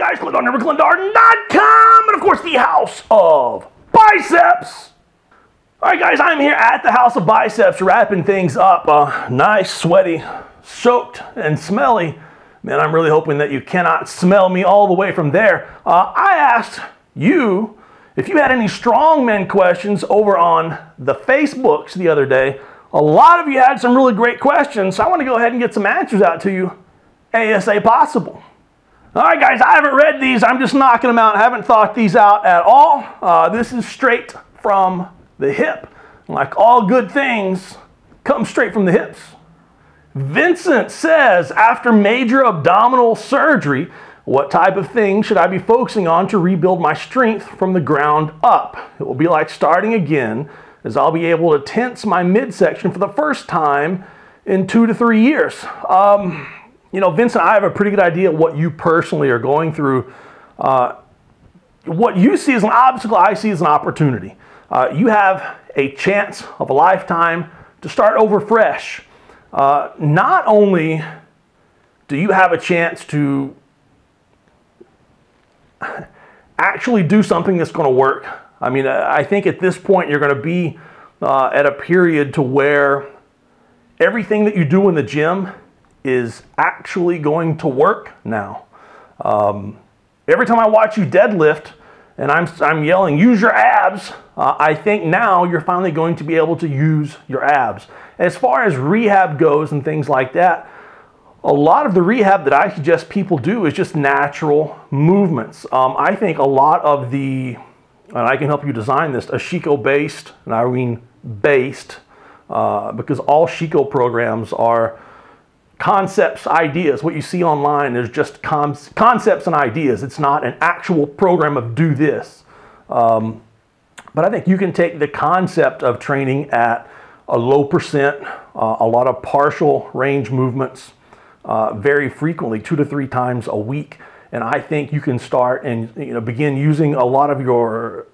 guys, click on neverclindarden.com, and of course the House of Biceps. All right, guys, I'm here at the House of Biceps, wrapping things up. Nice, sweaty, soaked, and smelly. Man, I'm really hoping that you cannot smell me all the way from there. I asked you if you had any strongman questions over on the Facebooks the other day. A lot of you had some really great questions, so I want to go ahead and get some answers out to you ASAP possible. All right, guys, I haven't read these. I'm just knocking them out. I haven't thought these out at all. This is straight from the hip. Like all good things, come straight from the hips. Vincent says, after major abdominal surgery, what type of things should I be focusing on to rebuild my strength from the ground up? It will be like starting again, as I'll be able to tense my midsection for the first time in 2 to 3 years. You know, Vincent, I have a pretty good idea what you personally are going through. What you see as an obstacle, I see as an opportunity. You have a chance of a lifetime to start over fresh. Not only do you have a chance to actually do something that's going to work. I mean, I think at this point you're going to be at a period to where everything that you do in the gym is actually going to work now. Every time I watch you deadlift and I'm yelling, use your abs, I think now you're finally going to be able to use your abs. As far as rehab goes and things like that, a lot of the rehab that I suggest people do is just natural movements. I think a lot of the, and I can help you design this, a Shiko-based, and I mean based, because all Shiko programs are concepts, ideas. What you see online is just concepts and ideas. It's not an actual program of do this. But I think you can take the concept of training at a low percent, a lot of partial range movements, very frequently, 2 to 3 times a week. And I think you can start and begin using a lot of your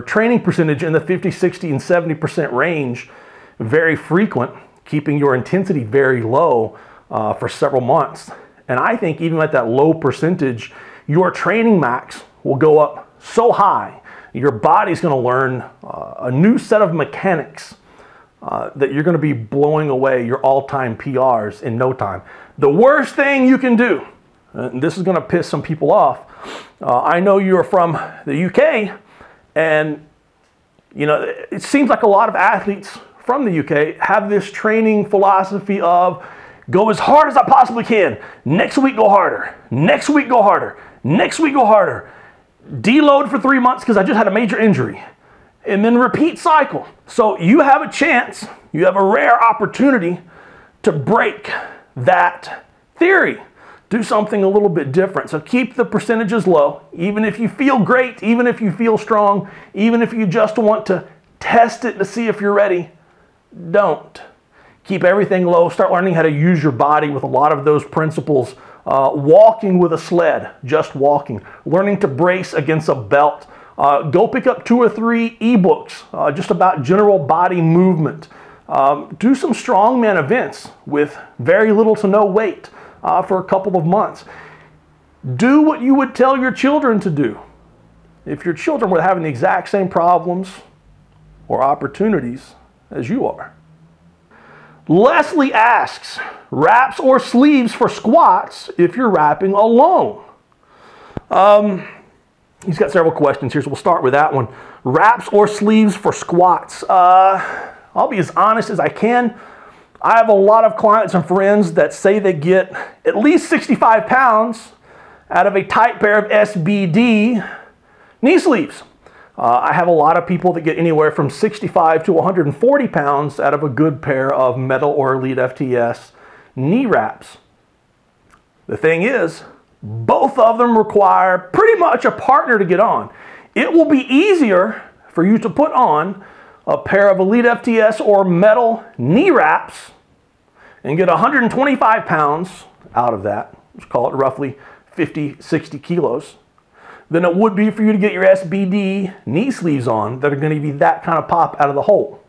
training percentage in the 50, 60, and 70% range, very frequent, keeping your intensity very low for several months. And I think even at that low percentage, your training max will go up so high. Your body's going to learn a new set of mechanics that you're going to be blowing away your all-time PRs in no time. The worst thing you can do, and this is going to piss some people off, I know you're from the UK, and it seems like a lot of athletes from the UK have this training philosophy of go as hard as I possibly can. Next week, go harder. Next week, go harder. Next week, go harder. Deload for 3 months because I just had a major injury. And then repeat cycle. So you have a chance, you have a rare opportunity to break that theory. Do something a little bit different. So keep the percentages low. Even if you feel great, even if you feel strong, even if you just want to test it to see if you're ready, don't. Keep everything low. Start learning how to use your body with a lot of those principles. Walking with a sled, just walking. Learning to brace against a belt. Go pick up 2 or 3 ebooks just about general body movement. Do some strongman events with very little to no weight for a couple of months. Do what you would tell your children to do. If your children were having the exact same problems or opportunities as you are. Leslie asks, wraps or sleeves for squats if you're wrapping alone? He's got several questions here, so we'll start with that one. Wraps or sleeves for squats? I'll be as honest as I can. I have a lot of clients and friends that say they get at least 65 pounds out of a tight pair of SBD knee sleeves. I have a lot of people that get anywhere from 65 to 140 pounds out of a good pair of Metal or Elite FTS knee wraps. The thing is, both of them require pretty much a partner to get on. It will be easier for you to put on a pair of Elite FTS or Metal knee wraps and get 125 pounds out of that, let's call it roughly 50, 60 kilos, than it would be for you to get your SBD knee sleeves on that are going to be that kind of pop out of the hole.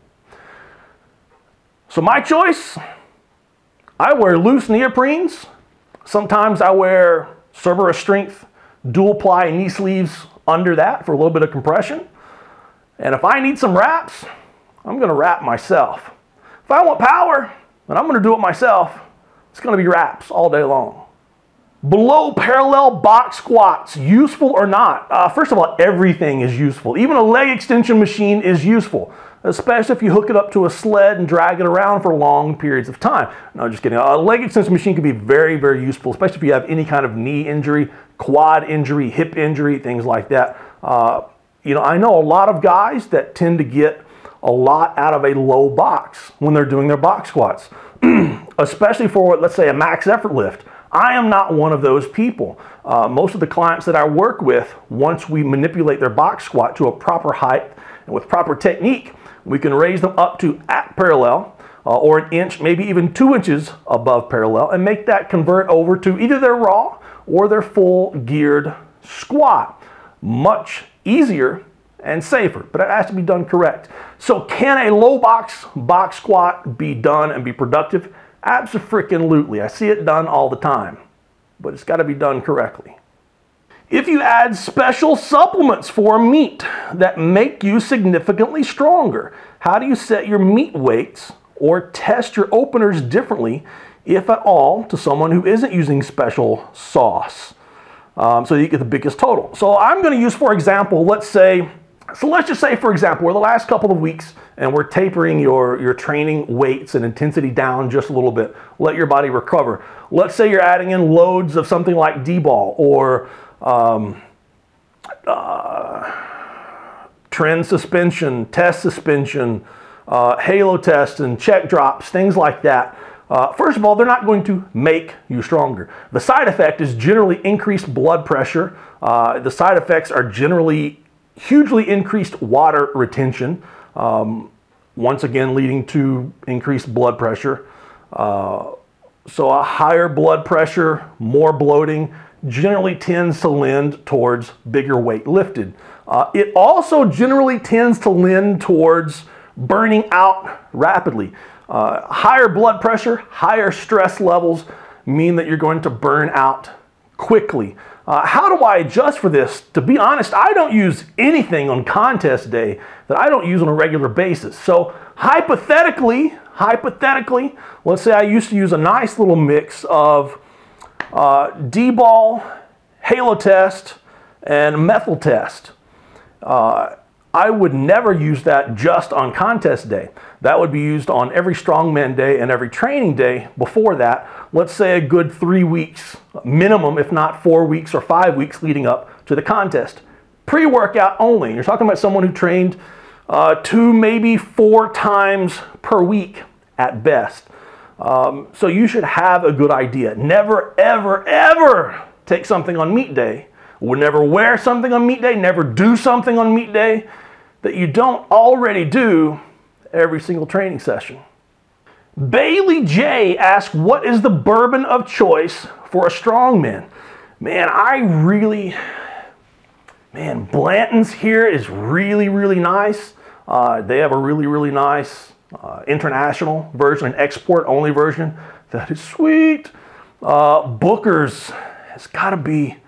So my choice, I wear loose neoprenes. Sometimes I wear Cerberus Strength dual ply knee sleeves under that for a little bit of compression. And if I need some wraps, I'm gonna wrap myself. If I want power, then I'm gonna do it myself. It's gonna be wraps all day long. Below parallel box squats, useful or not? First of all, everything is useful. Even a leg extension machine is useful, especially if you hook it up to a sled and drag it around for long periods of time. No, just kidding. A leg extension machine can be very, very useful, especially if you have any kind of knee injury, quad injury, hip injury, things like that. You know, I know a lot of guys that tend to get a lot out of a low box when they're doing their box squats, especially for, let's say, a max effort lift. I am not one of those people. Most of the clients that I work with, once we manipulate their box squat to a proper height and with proper technique, we can raise them up to at parallel or an inch, maybe even 2 inches above parallel, and make that convert over to either their raw or their full geared squat. Much easier and safer, but it has to be done correct. So can a low box squat be done and be productive? Abso-freaking-lutely. I see it done all the time, but it's got to be done correctly. If you add special supplements for meat that make you significantly stronger, how do you set your meat weights or test your openers differently, if at all, to someone who isn't using special sauce? So you get the biggest total. So I'm going to use, for example, let's just say, for example, we're the last couple of weeks and we're tapering your training weights and intensity down just a little bit. Let your body recover. Let's say you're adding in loads of something like D-ball or trend suspension, test suspension, halo test and check drops, things like that. First of all, they're not going to make you stronger. The side effect is generally increased blood pressure. The side effects are generally hugely increased water retention, once again leading to increased blood pressure. So a higher blood pressure, more bloating, generally tends to lend towards bigger weight lifted. It also generally tends to lend towards burning out rapidly. Higher blood pressure, higher stress levels mean that you're going to burn out quickly. How do I adjust for this? To be honest, I don't use anything on contest day that I don't use on a regular basis. So hypothetically, let's say I used to use a nice little mix of D-ball, halo test, and methyl test. I would never use that just on contest day. That would be used on every strongman day and every training day before that. Let's say a good 3 weeks minimum, if not 4 weeks or 5 weeks leading up to the contest. Pre-workout only. You're talking about someone who trained 2, maybe 4 times per week at best. So you should have a good idea. Never, ever, ever take something on meet day. Would never wear something on meet day, never do something on meet day that you don't already do every single training session. Bailey J asks, what is the bourbon of choice for a strongman? Man, Blanton's here is really, really nice. They have a really, really nice international version, an export only version. That is sweet. Booker's has got to be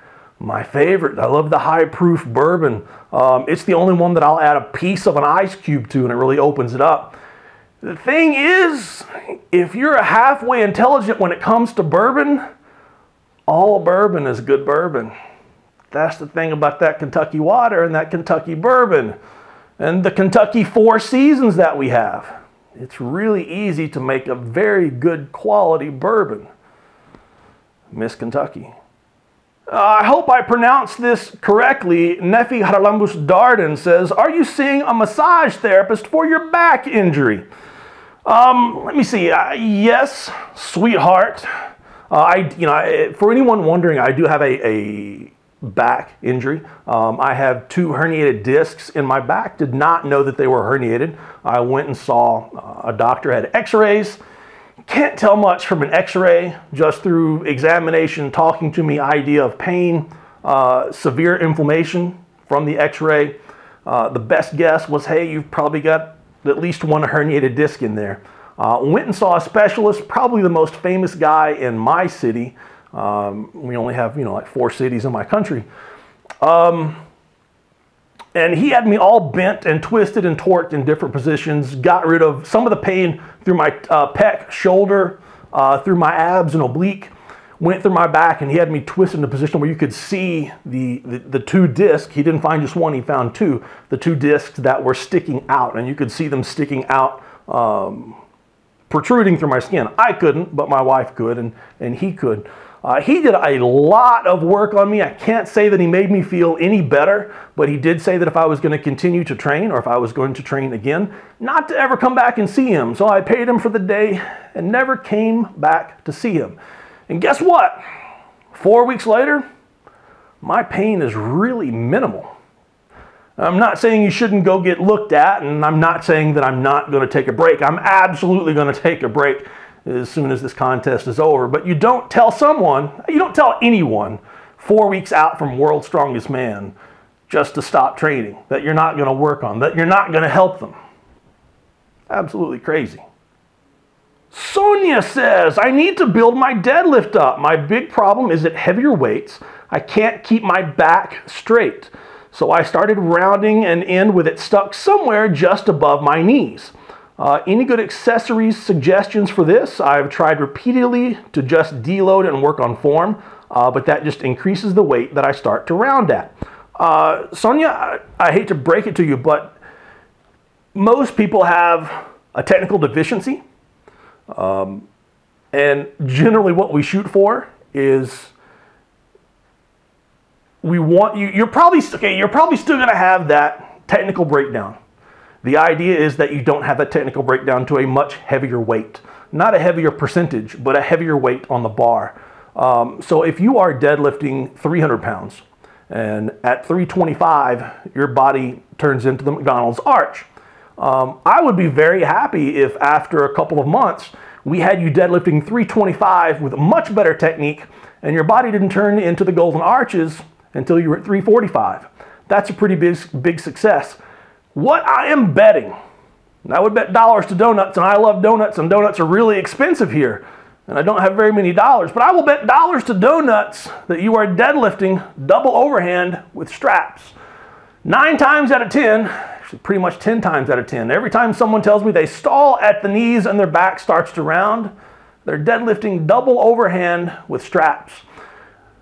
my favorite. I love the high proof bourbon. It's the only one that I'll add a piece of an ice cube to, and it really opens it up. The thing is, if you're a halfway intelligent when it comes to bourbon, all bourbon is good bourbon. That's the thing about that Kentucky water and that Kentucky bourbon and the Kentucky 4 seasons that we have. It's really easy to make a very good quality bourbon. Miss Kentucky. I hope I pronounced this correctly. Nefi Haralambus Darden says, are you seeing a massage therapist for your back injury? Let me see. Yes, sweetheart. For anyone wondering, I do have a back injury. I have 2 herniated discs in my back. Did not know that they were herniated. I went and saw a doctor, had x-rays. Can't tell much from an x-ray, just through examination, talking to me, idea of pain, severe inflammation from the x-ray. The best guess was, hey, you've probably got at least 1 herniated disc in there. Went and saw a specialist, probably the most famous guy in my city, We only have, like 4 cities in my country. And he had me all bent and twisted and torqued in different positions, got rid of some of the pain through my pec, shoulder, through my abs and oblique, went through my back, and he had me twisted in a position where you could see the 2 discs. He didn't find just one, he found 2. The 2 discs that were sticking out, and you could see them sticking out, protruding through my skin. I couldn't, but my wife could, and he could. He did a lot of work on me. I can't say that he made me feel any better, but he did say that if I was going to continue to train, or if I was going to train again, not to ever come back and see him. So I paid him for the day and never came back to see him. And guess what? 4 weeks later, my pain is really minimal. I'm not saying you shouldn't go get looked at, and I'm not saying that I'm not going to take a break. I'm absolutely going to take a break as soon as this contest is over. But you don't tell anyone 4 weeks out from World's Strongest Man just to stop training, that you're not going to work on, that you're not going to help them. Absolutely crazy. Sonia says, I need to build my deadlift up. My big problem is at heavier weights, I can't keep my back straight. So I started rounding and end with it stuck somewhere just above my knees. Any good accessories, suggestions for this? I've tried repeatedly to just deload and work on form, but that just increases the weight that I start to round at. Sonia, I hate to break it to you, but most people have a technical deficiency. And generally what we shoot for is you're probably still going to have that technical breakdown. The idea is that you don't have that technical breakdown to a much heavier weight. Not a heavier percentage, but a heavier weight on the bar. So if you are deadlifting 300 pounds and at 325, your body turns into the McDonald's arch. I would be very happy if after a couple of months, we had you deadlifting 325 with a much better technique and your body didn't turn into the golden arches until you were at 345. That's a pretty big success. What I am betting, and I would bet dollars to donuts, and I love donuts, and donuts are really expensive here, and I don't have very many dollars, but I will bet dollars to donuts that you are deadlifting double overhand with straps. 9 times out of 10, actually pretty much 10 times out of 10, every time someone tells me they stall at the knees and their back starts to round, they're deadlifting double overhand with straps.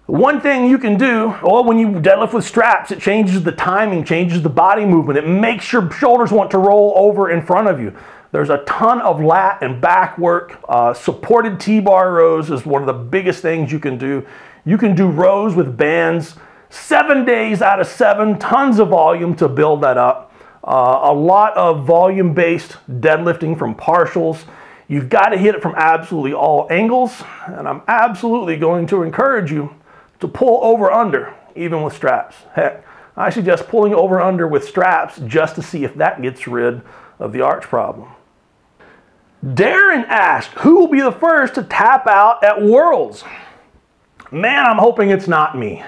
One thing you can do, when you deadlift with straps, it changes the timing, changes the body movement. It makes your shoulders want to roll over in front of you. There's a ton of lat and back work. Supported T-bar rows is one of the biggest things you can do. You can do rows with bands 7 days out of 7, tons of volume to build that up. A lot of volume-based deadlifting from partials. You've got to hit it from absolutely all angles, and I'm absolutely going to encourage you to pull over under, even with straps. Heck, I suggest pulling over under with straps just to see if that gets rid of the arch problem. Darren asked, who will be the first to tap out at Worlds? Man, I'm hoping it's not me.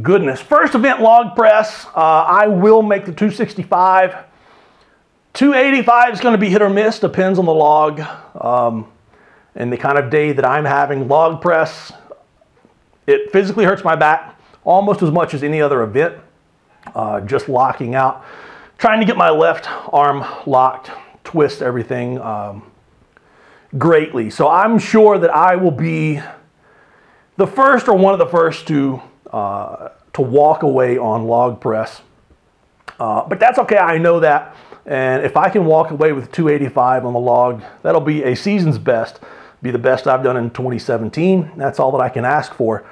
Goodness, first event log press, I will make the 265. 285 is going to be hit or miss, depends on the log. And the kind of day that I'm having. Log press, it physically hurts my back almost as much as any other event. Just locking out, trying to get my left arm locked, twist everything greatly. So I'm sure that I will be the first or one of the first to walk away on log press. But that's okay, I know that. And if I can walk away with 285 on the log, that'll be a season's best. Be the best I've done in 2017. That's all that I can ask for.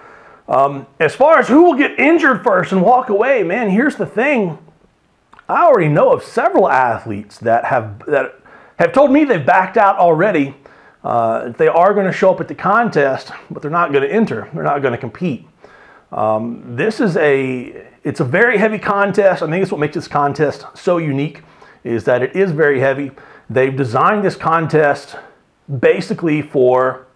As far as who will get injured first and walk away, man, here's the thing. I already know of several athletes that have told me they've backed out already. They are going to show up at the contest, but they're not going to enter. They're not going to compete. It's a very heavy contest. I think it's what makes this contest so unique, is that it is very heavy. They've designed this contest basically for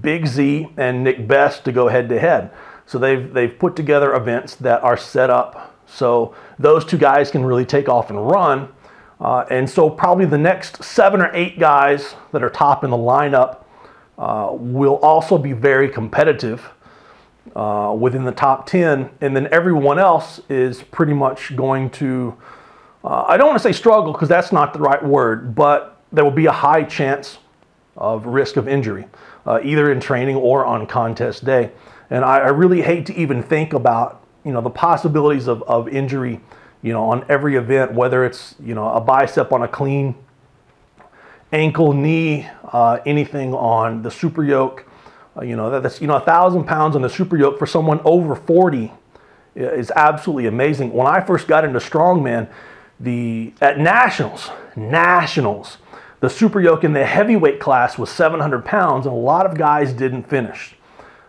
Big Z and Nick Best to go head to head. So they've put together events that are set up so those two guys can really take off and run. And so probably the next 7 or 8 guys that are top in the lineup will also be very competitive within the top 10. And then everyone else is pretty much going to, I don't want to say struggle because that's not the right word, but there will be a high chance of risk of injury, either in training or on contest day. And I really hate to even think about, the possibilities of injury, on every event, whether it's, a bicep on a clean, ankle, knee, anything on the super yoke. That's 1,000 pounds on the super yoke for someone over 40 is absolutely amazing. When I first got into strongman, at nationals, the super yoke in the heavyweight class was 700 pounds, and a lot of guys didn't finish.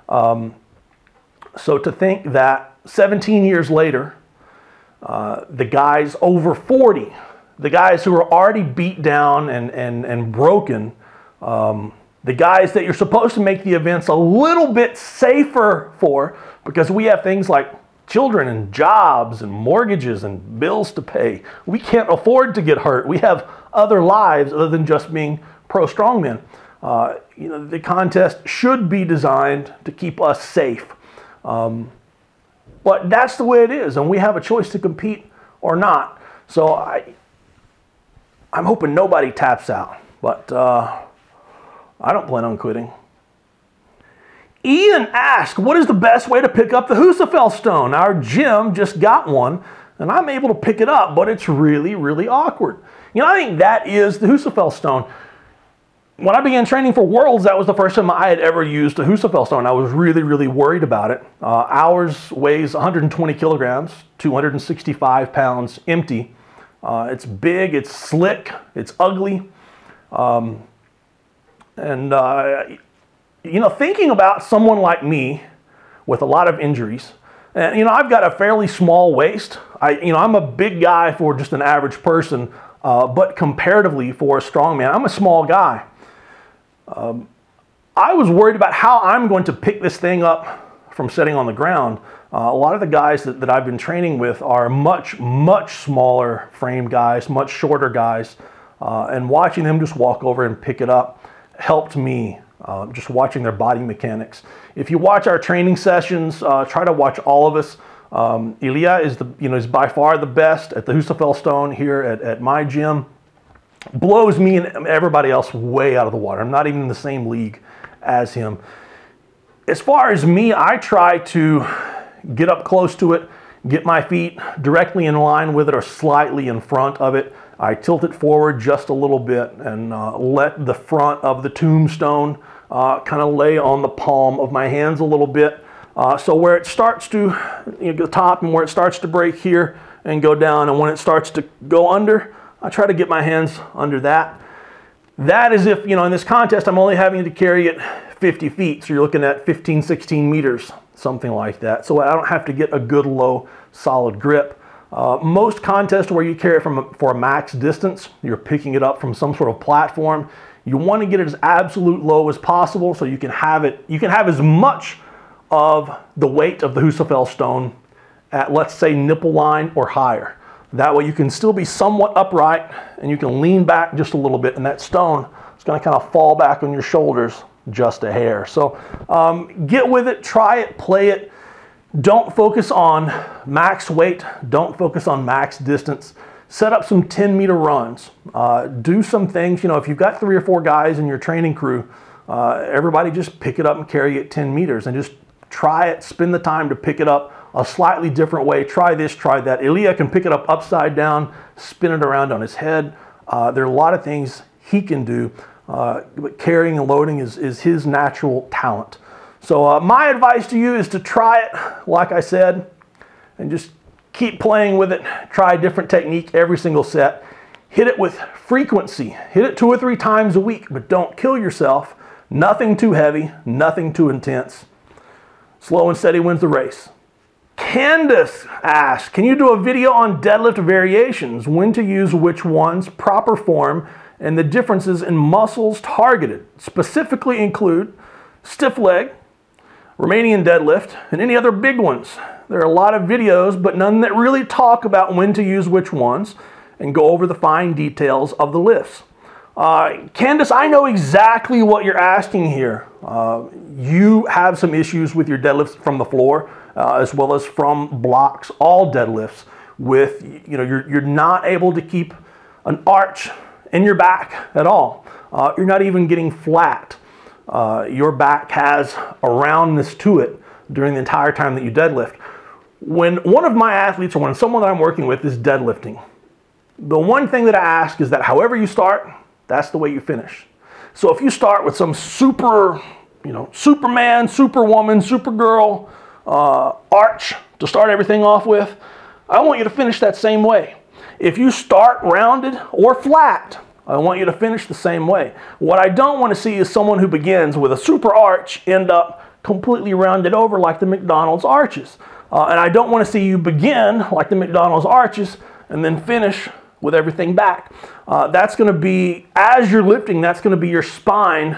So to think that 17 years later, the guys over 40, the guys who are already beat down and broken, the guys that you're supposed to make the events a little bit safer for, because we have things like children and jobs and mortgages and bills to pay. We can't afford to get hurt. We have other lives other than just being pro strongman. The contest should be designed to keep us safe. But that's the way it is, and we have a choice to compete or not. So I'm hoping nobody taps out, but I don't plan on quitting. Ian asked, what is the best way to pick up the Husa Fell Stone? Our gym just got one, and I'm able to pick it up, but it's really, really awkward. I think that is the Husa Fell Stone. When I began training for Worlds, that was the first time I had ever used a Husa Fell Stone. I was really, really worried about it. Ours weighs 120 kilograms, 265 pounds empty. It's big, it's slick, it's ugly. Thinking about someone like me with a lot of injuries, and I've got a fairly small waist. I'm a big guy for just an average person, but comparatively for a strongman, I'm a small guy. I was worried about how I'm going to pick this thing up from sitting on the ground. A lot of the guys that I've been training with are much, much smaller frame guys, much shorter guys, and watching them just walk over and pick it up helped me, just watching their body mechanics. If you watch our training sessions, try to watch all of us. Ilya is by far the best at the Husa Fell Stone here at my gym. Blows me and everybody else way out of the water. I'm not even in the same league as him. As far as me, I try to get up close to it, get my feet directly in line with it or slightly in front of it. I tilt it forward just a little bit and let the front of the tombstone kind of lay on the palm of my hands a little bit. So where it starts to go top and where it starts to break here and go down, and when it starts to go under, I try to get my hands under that. That is if, in this contest, I'm only having to carry it 50 feet. So you're looking at 15, 16 meters, something like that. So I don't have to get a good, low, solid grip. Most contests where you carry it for a max distance, you're picking it up from some sort of platform. You want to get it as absolute low as possible so you can have as much of the weight of the Husa Fell Stone at, let's say, nipple line or higher. That way you can still be somewhat upright and you can lean back just a little bit, and that stone is going to kind of fall back on your shoulders just a hair. So get with it, try it, play it. Don't focus on max weight. Don't focus on max distance. Set up some 10-meter runs. Do some things, if you've got 3 or 4 guys in your training crew, everybody just pick it up and carry it 10 meters and just try it, spend the time to pick it up a slightly different way. Try this, try that. Ilya can pick it up upside down, spin it around on his head. There are a lot of things he can do, but carrying and loading is his natural talent. So my advice to you is to try it, like I said, and just keep playing with it. Try a different technique every single set. Hit it with frequency. Hit it 2 or 3 times a week, but don't kill yourself. Nothing too heavy, nothing too intense. Slow and steady wins the race. Candace asks, can you do a video on deadlift variations, when to use which ones, proper form, and the differences in muscles targeted? Specifically include stiff leg, Romanian deadlift, and any other big ones. There are a lot of videos, but none that really talk about when to use which ones. and go over the fine details of the lifts. Candace, I know exactly what you're asking here. You have some issues with your deadlifts from the floor, as well as from blocks, all deadlifts, with, you know, you're not able to keep an arch in your back at all. You're not even getting flat. Your back has a roundness to it during the entire time that you deadlift. When one of my athletes or when someone that I'm working with is deadlifting, the one thing that I ask is that however you start, that's the way you finish. So if you start with some super, you know, Superman, Superwoman, Supergirl arch to start everything off with, I want you to finish that same way. If you start rounded or flat, I want you to finish the same way. What I don't want to see is someone who begins with a super arch end up completely rounded over like the McDonald's arches. And I don't want to see you begin like the McDonald's arches and then finish with everything back. That's going to be, as you're lifting, that's going to be your spine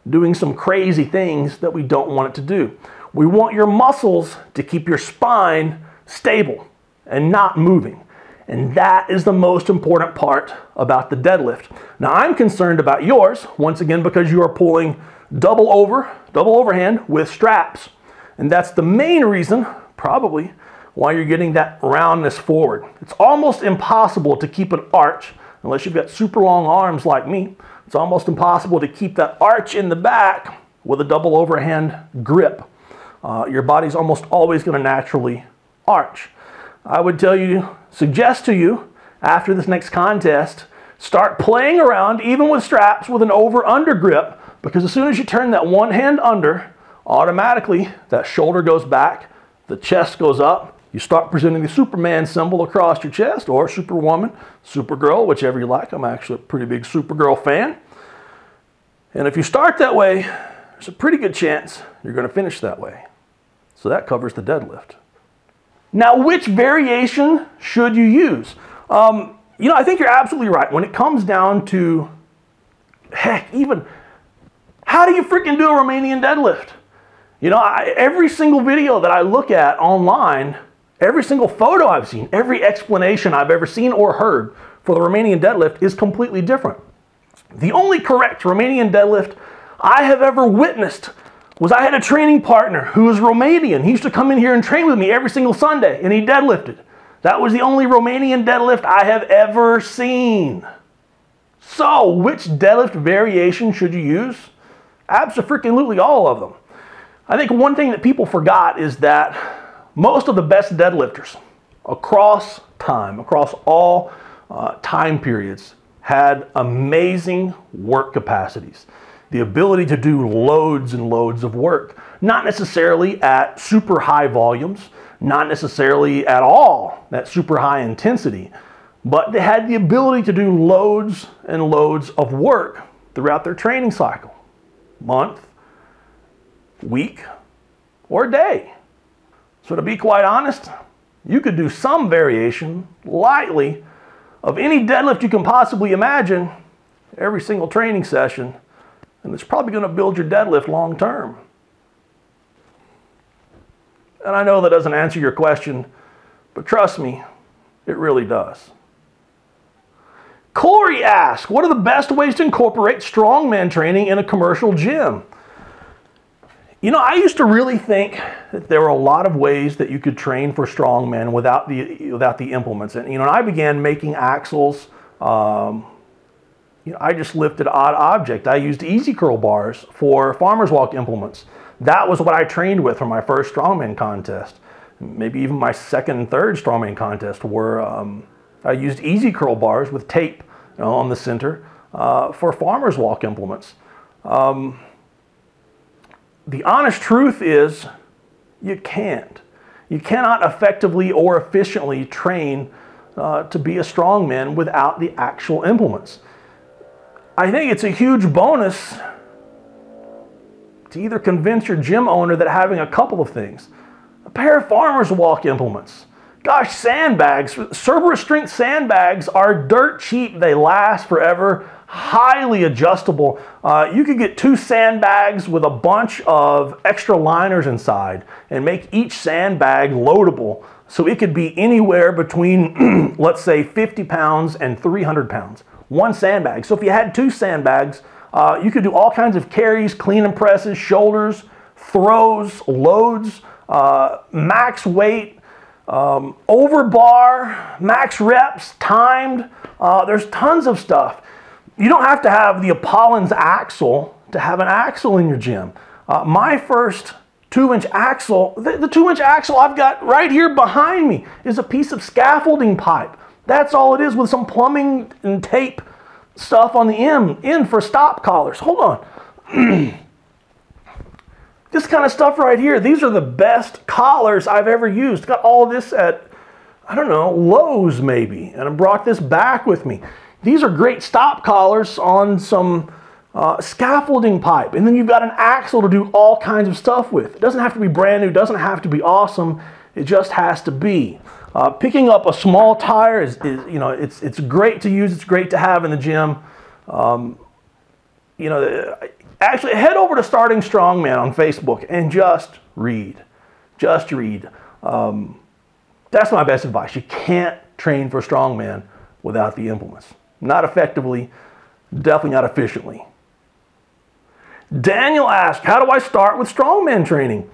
doing some crazy things that we don't want it to do. We want your muscles to keep your spine stable and not moving. And that is the most important part about the deadlift. Now I'm concerned about yours, once again, because you are pulling double overhand with straps. And that's the main reason, probably, why you're getting that roundness forward. It's almost impossible to keep an arch, unless you've got super long arms like me. It's almost impossible to keep that arch in the back with a double overhand grip. Your body's almost always going to naturally arch. I would suggest to you, after this next contest, start playing around, even with straps, with an over-under grip, because as soon as you turn that one hand under, automatically that shoulder goes back, the chest goes up, you start presenting the Superman symbol across your chest, or Superwoman, Supergirl, whichever you like. I'm actually a pretty big Supergirl fan. And if you start that way, there's a pretty good chance you're going to finish that way. So that covers the deadlift. Now, which variation should you use? You know, I think you're absolutely right. When it comes down to, heck, even how do you freaking do a Romanian deadlift? You know, every single video that I look at online, every single photo I've seen, every explanation I've ever seen or heard for the Romanian deadlift is completely different. The only correct Romanian deadlift I have ever witnessed was I had a training partner who was Romanian. He used to come in here and train with me every single Sunday, and he deadlifted. That was the only Romanian deadlift I have ever seen. So, which deadlift variation should you use? Abso-freaking-lutely all of them. I think one thing that people forgot is that most of the best deadlifters across time, across all time periods, had amazing work capacities. The ability to do loads and loads of work. Not necessarily at super high volumes, not necessarily at all at super high intensity, but they had the ability to do loads and loads of work throughout their training cycle. Month, week, or day. So to be quite honest, you could do some variation lightly of any deadlift you can possibly imagine every single training session, and it's probably going to build your deadlift long term. And I know that doesn't answer your question, but trust me, it really does. Corey asks, what are the best ways to incorporate strongman training in a commercial gym? You know, I used to really think that there were a lot of ways that you could train for strongman without the implements. And, you know, I began making axles. You know, I just lifted odd object. I used easy curl bars for farmer's walk implements. That was what I trained with for my first strongman contest. Maybe even my second and third strongman contest, where I used easy curl bars with tape, you know, on the center for farmer's walk implements. The honest truth is you can't. You cannot effectively or efficiently train to be a strongman without the actual implements. I think it's a huge bonus to either convince your gym owner that having a couple of things. A pair of farmer's walk implements. Gosh, sandbags, Cerberus strength sandbags are dirt cheap. They last forever, highly adjustable. You could get 2 sandbags with a bunch of extra liners inside and make each sandbag loadable. So it could be anywhere between, let's say, 50 pounds and 300 pounds. One sandbag. So if you had 2 sandbags, you could do all kinds of carries, clean and presses, shoulders, throws, loads, max weight, over bar, max reps, timed. There's tons of stuff. You don't have to have the Apollon's axle to have an axle in your gym. My first 2-inch axle, the 2-inch axle I've got right here behind me is a piece of scaffolding pipe. That's all it is, with some plumbing and tape stuff on the end for stop collars. Hold on. This kind of stuff right here, these are the best collars I've ever used. Got all of this at, I don't know, Lowe's maybe, and I brought this back with me. These are great stop collars on some scaffolding pipe, and then you've got an axle to do all kinds of stuff with. It doesn't have to be brand new, doesn't have to be awesome, it just has to be. Picking up a small tire is you know, it's great to use, it's great to have in the gym. You know, actually head over to Starting Strongman on Facebook and just read. Just read. That's my best advice. You can't train for strongman without the implements. Not effectively, definitely not efficiently. Daniel asked, how do I start with strongman training?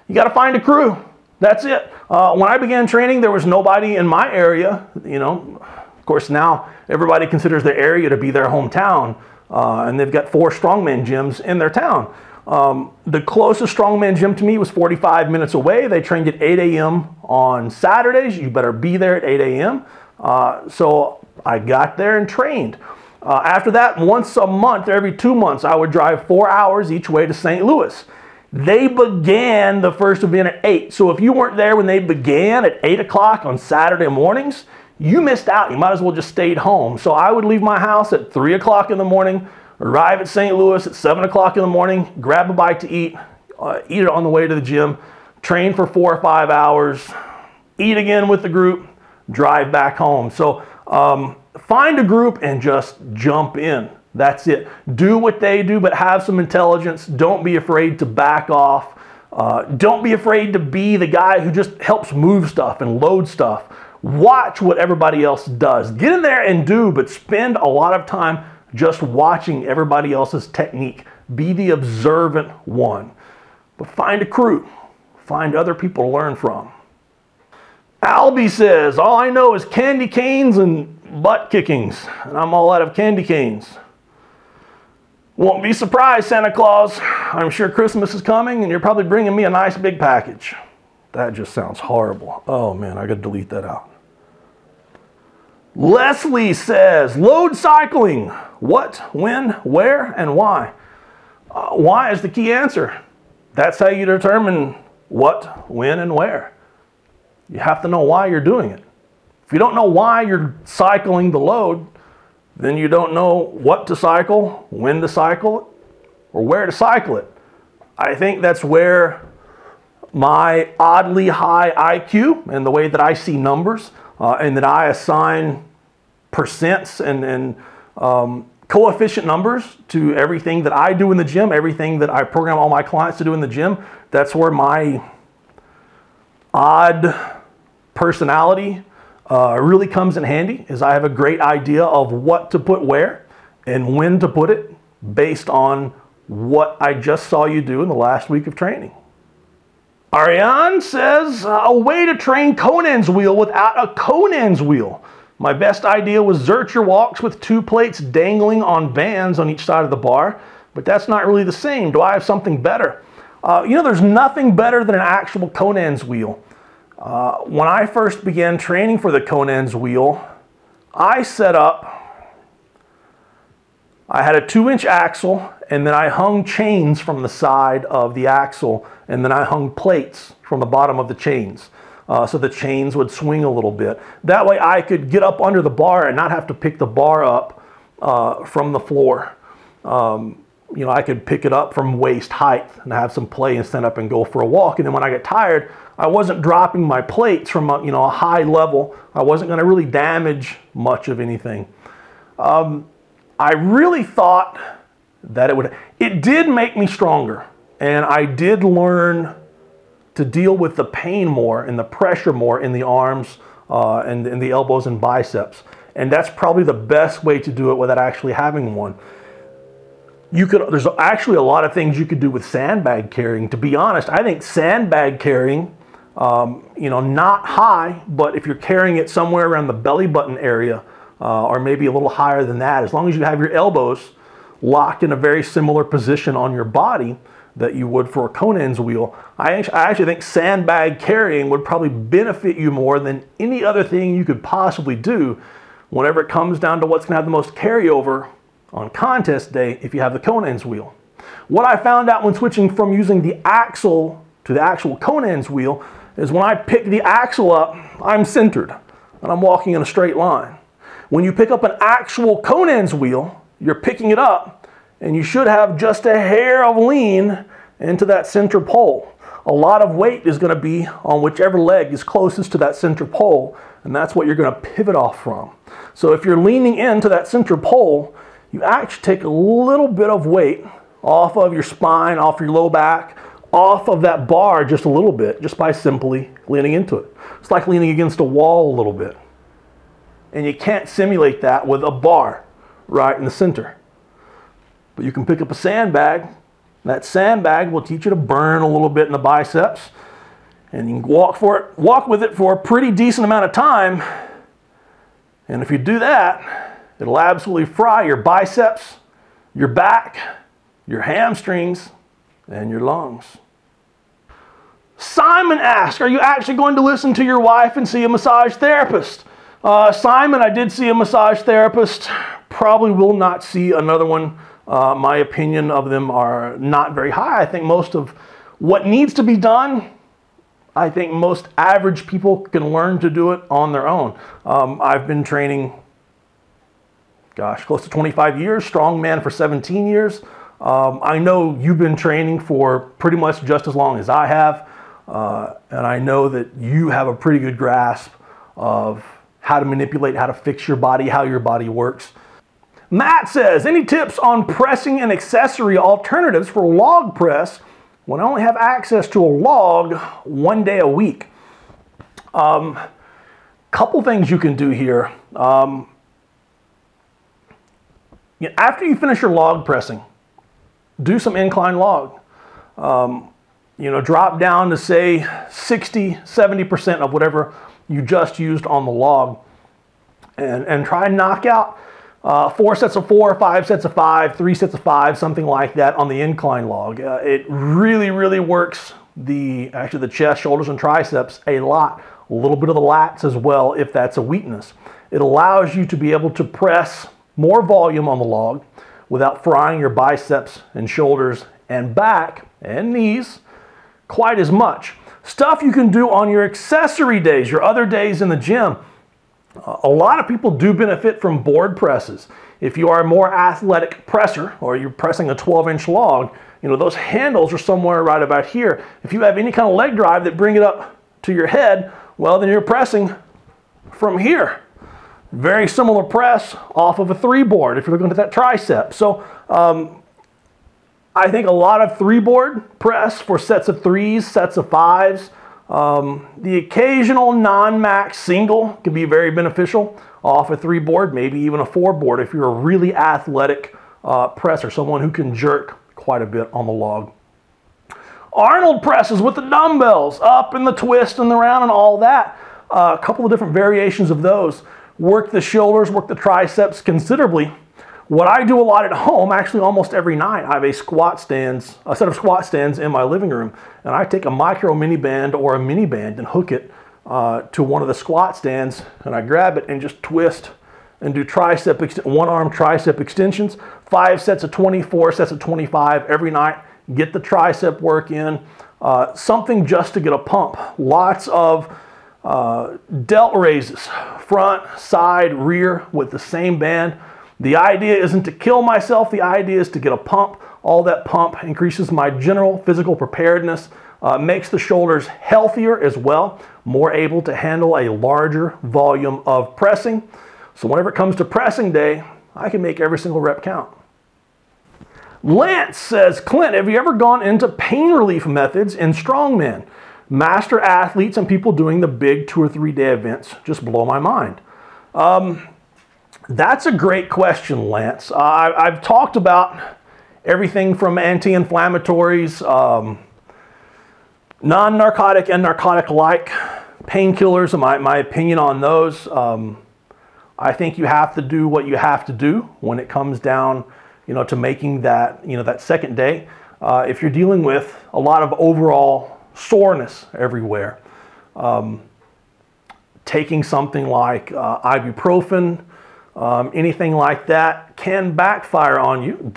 You got to find a crew. That's it. When I began training, there was nobody in my area. You know, of course, now everybody considers their area to be their hometown, and they've got 4 strongman gyms in their town. The closest strongman gym to me was 45 minutes away. They trained at 8 a.m. on Saturdays. You better be there at 8 a.m. So I got there and trained. After that, once a month, every 2 months, I would drive 4 hours each way to St. Louis. They began the first event at 8. So if you weren't there when they began at 8 o'clock on Saturday mornings, you missed out. You might as well just stayed home. So I would leave my house at 3 o'clock in the morning, arrive at St. Louis at 7 o'clock in the morning, grab a bite to eat, eat it on the way to the gym, train for 4 or 5 hours, eat again with the group, drive back home. So find a group and just jump in. That's it. Do what they do, but have some intelligence. Don't be afraid to back off. Don't be afraid to be the guy who just helps move stuff and load stuff. Watch what everybody else does. Get in there and do, but spend a lot of time just watching everybody else's technique. Be the observant one. But find a crew. Find other people to learn from. Albie says, all I know is candy canes and butt kickings, and I'm all out of candy canes. Won't be surprised, Santa Claus. I'm sure Christmas is coming and you're probably bringing me a nice big package. That just sounds horrible. Oh man, I gotta delete that out. Leslie says, load cycling. What, when, where, and why? Why is the key answer. That's how you determine what, when, and where. You have to know why you're doing it. If you don't know why you're cycling the load, then you don't know what to cycle, when to cycle it, or where to cycle it. I think that's where my oddly high IQ and the way that I see numbers and that I assign percents and coefficient numbers to everything that I do in the gym, everything that I program all my clients to do in the gym, that's where my odd personality really comes in handy, is I have a great idea of what to put where and when to put it based on what I just saw you do in the last week of training. Ariane says, a way to train Conans Wheel without a Conans Wheel. My best idea was Zercher walks with 2 plates dangling on bands on each side of the bar, but that's not really the same. Do I have something better? You know, there's nothing better than an actual Conans Wheel. When I first began training for the Conans Wheel, I set up, I had a 2-inch axle, and then I hung chains from the side of the axle, and then I hung plates from the bottom of the chains. So the chains would swing a little bit. That way I could get up under the bar and not have to pick the bar up from the floor. You know, I could pick it up from waist height and have some play and stand up and go for a walk. And then when I get tired, I wasn't dropping my plates from a, you know, a high level. I wasn't going to really damage much of anything. I really thought that it did make me stronger. And I did learn to deal with the pain more and the pressure more in the arms and in the elbows and biceps. And that's probably the best way to do it without actually having one. There's actually a lot of things you could do with sandbag carrying. To be honest, I think sandbag carrying, not high, but if you're carrying it somewhere around the belly button area, or maybe a little higher than that, as long as you have your elbows locked in a very similar position on your body that you would for a Conans wheel, I actually think sandbag carrying would probably benefit you more than any other thing you could possibly do whenever it comes down to what's going to have the most carryover on contest day if you have the Conans wheel. What I found out when switching from using the axle to the actual Conans wheel is when I pick the axle up, I'm centered and I'm walking in a straight line. When you pick up an actual Conans wheel, you're picking it up and you should have just a hair of lean into that center pole. A lot of weight is going to be on whichever leg is closest to that center pole, and that's what you're going to pivot off from. So if you're leaning into that center pole, you actually take a little bit of weight off of your spine, off your low back, off of that bar just a little bit, just by simply leaning into it. It's like leaning against a wall a little bit. And you can't simulate that with a bar right in the center. But you can pick up a sandbag. That sandbag will teach you to burn a little bit in the biceps. And you can walk with it for a pretty decent amount of time. And if you do that, it'll absolutely fry your biceps, your back, your hamstrings, and your lungs. Simon asked, are you actually going to listen to your wife and see a massage therapist? Simon, I did see a massage therapist. Probably will not see another one. My opinion of them are not very high. I think most of what needs to be done, I think most average people can learn to do it on their own. I've been training, close to 25 years, strongman for 17 years. I know you've been training for pretty much just as long as I have. And I know that you have a pretty good grasp of how to manipulate, how to fix your body, how your body works. Matt says, any tips on pressing and accessory alternatives for log press when I only have access to a log one day a week? Couple things you can do here. After you finish your log pressing, do some incline log. Drop down to say 60, 70% of whatever you just used on the log, and try and knock out 4 sets of 4, 5 sets of 5, 3 sets of 5, something like that on the incline log. It really, really works the chest, shoulders, and triceps a lot. A little bit of the lats as well if that's a weakness. It allows you to be able to press more volume on the log without frying your biceps and shoulders and back and knees quite as much. Stuff you can do on your accessory days, your other days in the gym. A lot of people do benefit from board presses. If you are a more athletic presser or you're pressing a 12-inch log, those handles are somewhere right about here. If you have any kind of leg drive that bring it up to your head, well, then you're pressing from here. Very similar press off of a 3-board if you're looking at that tricep. So I think a lot of 3-board press for sets of 3s, sets of 5s. The occasional non-max single can be very beneficial off a 3-board, maybe even a 4-board if you're a really athletic presser, someone who can jerk quite a bit on the log. Arnold presses with the dumbbells, up and the twist and the round and all that. A couple of different variations of those. Work the shoulders, work the triceps considerably. What I do a lot at home, actually almost every night, I have a set of squat stands in my living room, and I take a micro mini band or a mini band and hook it to one of the squat stands, and I grab it and just twist and do one-arm tricep extensions, 5 sets of 24 sets of 25 every night. Get the tricep work in, something just to get a pump. Lots of delt raises, front, side, rear with the same band. The idea isn't to kill myself. The idea is to get a pump. All that pump increases my general physical preparedness, makes the shoulders healthier as well, more able to handle a larger volume of pressing. So whenever it comes to pressing day, I can make every single rep count. Lance says, Clint, have you ever gone into pain relief methods in strongman? master athletes and people doing the big 2 or 3 day events just blow my mind. That's a great question, Lance. I've talked about everything from anti-inflammatories, non-narcotic and narcotic-like painkillers, my opinion on those. I think you have to do what you have to do when it comes down, to making that, that second day. If you're dealing with a lot of overall soreness everywhere, taking something like ibuprofen, anything like that can backfire on you. It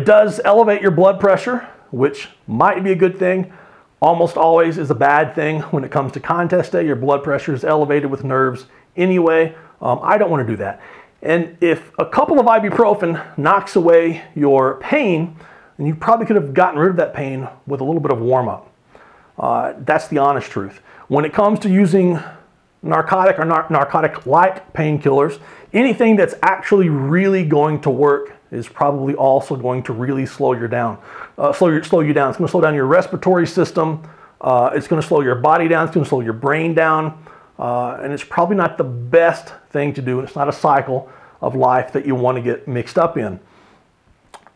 does elevate your blood pressure, which might be a good thing. Almost always is a bad thing when it comes to contest day. Your blood pressure is elevated with nerves anyway. I don't want to do that. And if a couple of ibuprofen knocks away your pain, then you probably could have gotten rid of that pain with a little bit of warm-up. That's the honest truth. When it comes to using narcotic or narcotic-like painkillers, anything that's actually really going to work is probably also going to really slow you down. Slow you down. It's going to slow down your respiratory system. It's going to slow your body down. It's going to slow your brain down. And it's probably not the best thing to do. And it's not a cycle of life that you want to get mixed up in.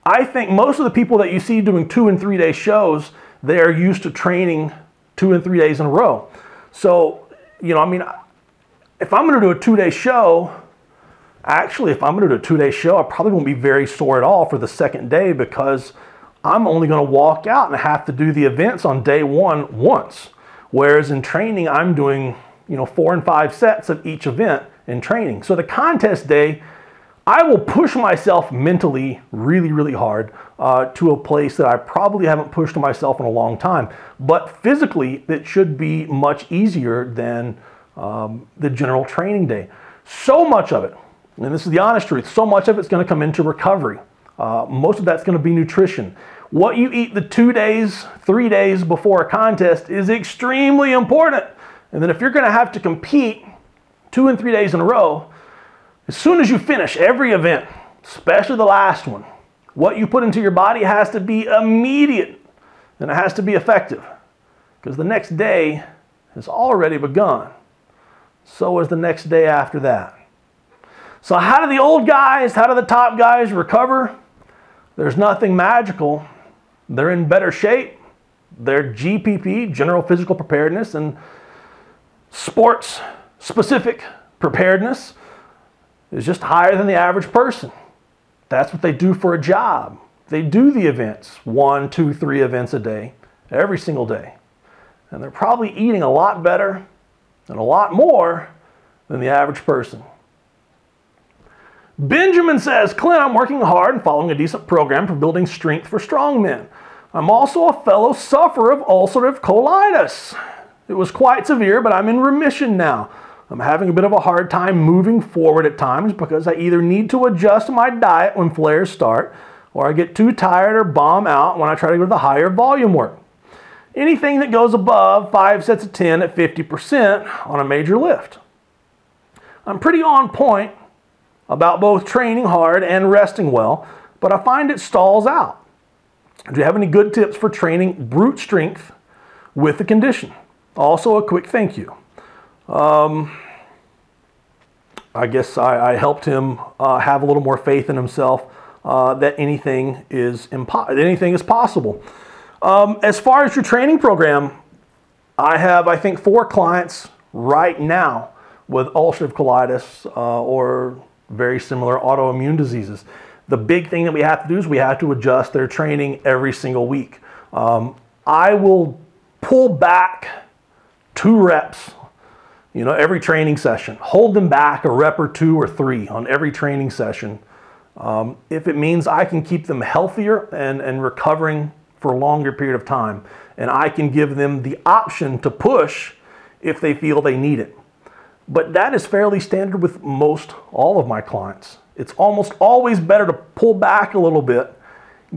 I think most of the people that you see doing 2 and 3 day shows, they are used to training 2 and 3 days in a row. So, if I'm going to do a 2 day show, actually, if I'm going to do a 2 day show, I probably won't be very sore at all for the second day because I'm only going to walk out and have to do the events on day 1 once. Whereas in training, I'm doing, 4 and 5 sets of each event in training. So the contest day, I will push myself mentally really, really hard to a place that I probably haven't pushed myself in a long time. But physically, it should be much easier than the general training day. So much of it, and this is the honest truth, so much of it's going to come into recovery. Most of that's going to be nutrition. What you eat the 2 days, 3 days before a contest is extremely important. And then if you're going to have to compete 2 and 3 days in a row, as soon as you finish every event, especially the last one, what you put into your body has to be immediate and it has to be effective because the next day has already begun. So is the next day after that. So how do the old guys, how do the top guys recover? There's nothing magical. They're in better shape. Their GPP, general physical preparedness, and sports-specific preparedness is just higher than the average person. That's what they do for a job. They do the events, 1, 2, 3 events a day, every single day. And they're probably eating a lot better and a lot more than the average person. Benjamin says, Clint, I'm working hard and following a decent program for building strength for strong men. I'm also a fellow sufferer of ulcerative colitis. It was quite severe, but I'm in remission now. I'm having a bit of a hard time moving forward at times because I either need to adjust my diet when flares start, or I get too tired or bomb out when I try to go to the higher volume work. Anything that goes above 5 sets of 10 at 50% on a major lift. I'm pretty on point about both training hard and resting well, but I find it stalls out. Do you have any good tips for training brute strength with the condition? Also, a quick thank you. I guess I helped him have a little more faith in himself that anything is possible. As far as your training program, I have, I think, 4 clients right now with ulcerative colitis or very similar autoimmune diseases. The big thing that we have to do is we have to adjust their training every single week. I will pull back 2 reps, every training session. Hold them back a rep or 2 or 3 on every training session. If it means I can keep them healthier and recovering for a longer period of time, and I can give them the option to push if they feel they need it. But that is fairly standard with most all of my clients. It's almost always better to pull back a little bit,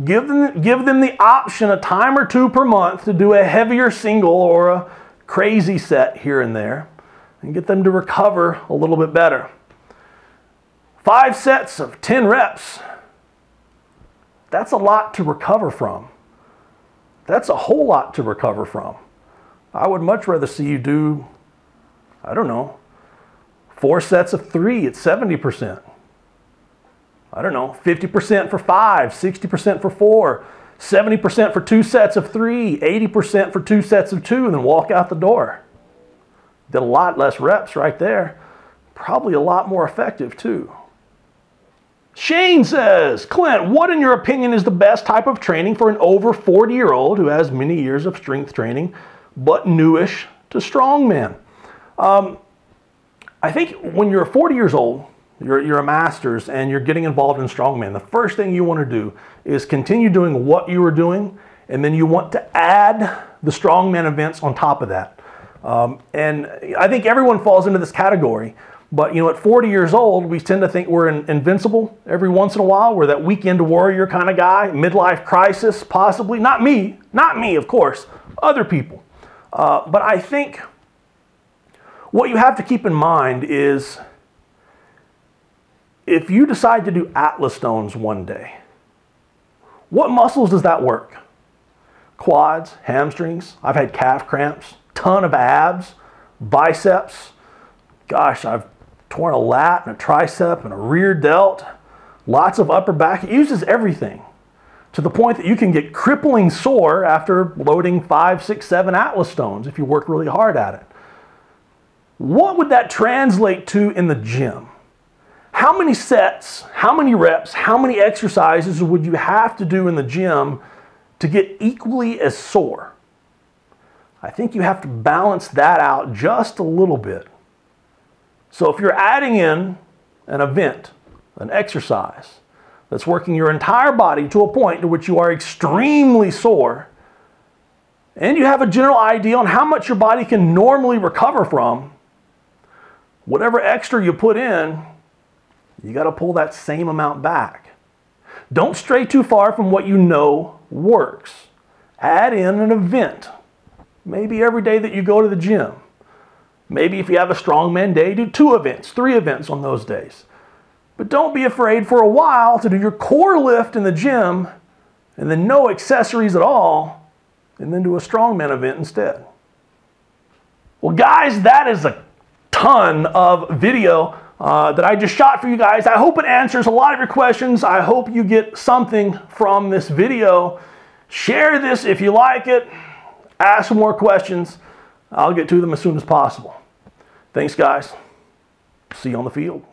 give them the option a time or 2 per month to do a heavier single or a crazy set here and there, and get them to recover a little bit better. 5 sets of 10 reps, that's a lot to recover from. That's a whole lot to recover from. I would much rather see you do, I don't know, 4 sets of 3 at 70%. I don't know, 50% for 5, 60% for 4, 70% for 2 sets of 3, 80% for 2 sets of 2, and then walk out the door. Did a lot less reps right there. Probably a lot more effective too. Shane says, Clint, what in your opinion is the best type of training for an over 40-year-old who has many years of strength training, but newish to strongman? I think when you're 40 years old, you're a master's and you're getting involved in strongman, the first thing you want to do is continue doing what you were doing, and then you want to add the strongman events on top of that. And I think everyone falls into this category. But, you know, at 40 years old, we tend to think we're invincible every once in a while. We're that weekend warrior kind of guy, midlife crisis, possibly. Not me, of course, other people. But I think what you have to keep in mind is if you decide to do Atlas stones one day, what muscles does that work? Quads, hamstrings. I've had calf cramps, ton of abs, biceps. Gosh, I've torn a lat and a tricep and a rear delt, lots of upper back. It uses everything to the point that you can get crippling sore after loading 5, 6, 7 Atlas stones if you work really hard at it. What would that translate to in the gym? How many sets, how many reps, how many exercises would you have to do in the gym to get equally as sore? I think you have to balance that out just a little bit. So if you're adding in an event, an exercise, that's working your entire body to a point to which you are extremely sore, and you have a general idea on how much your body can normally recover from, whatever extra you put in, you got to pull that same amount back. Don't stray too far from what you know works. Add in an event, maybe every day that you go to the gym. Maybe if you have a strongman day, do 2 events, 3 events on those days. But don't be afraid for a while to do your core lift in the gym and then no accessories at all, and then do a strongman event instead. Well, guys, that is a ton of video that I just shot for you guys. I hope it answers a lot of your questions. I hope you get something from this video. Share this if you like it. Ask some more questions. I'll get to them as soon as possible. Thanks, guys. See you on the field.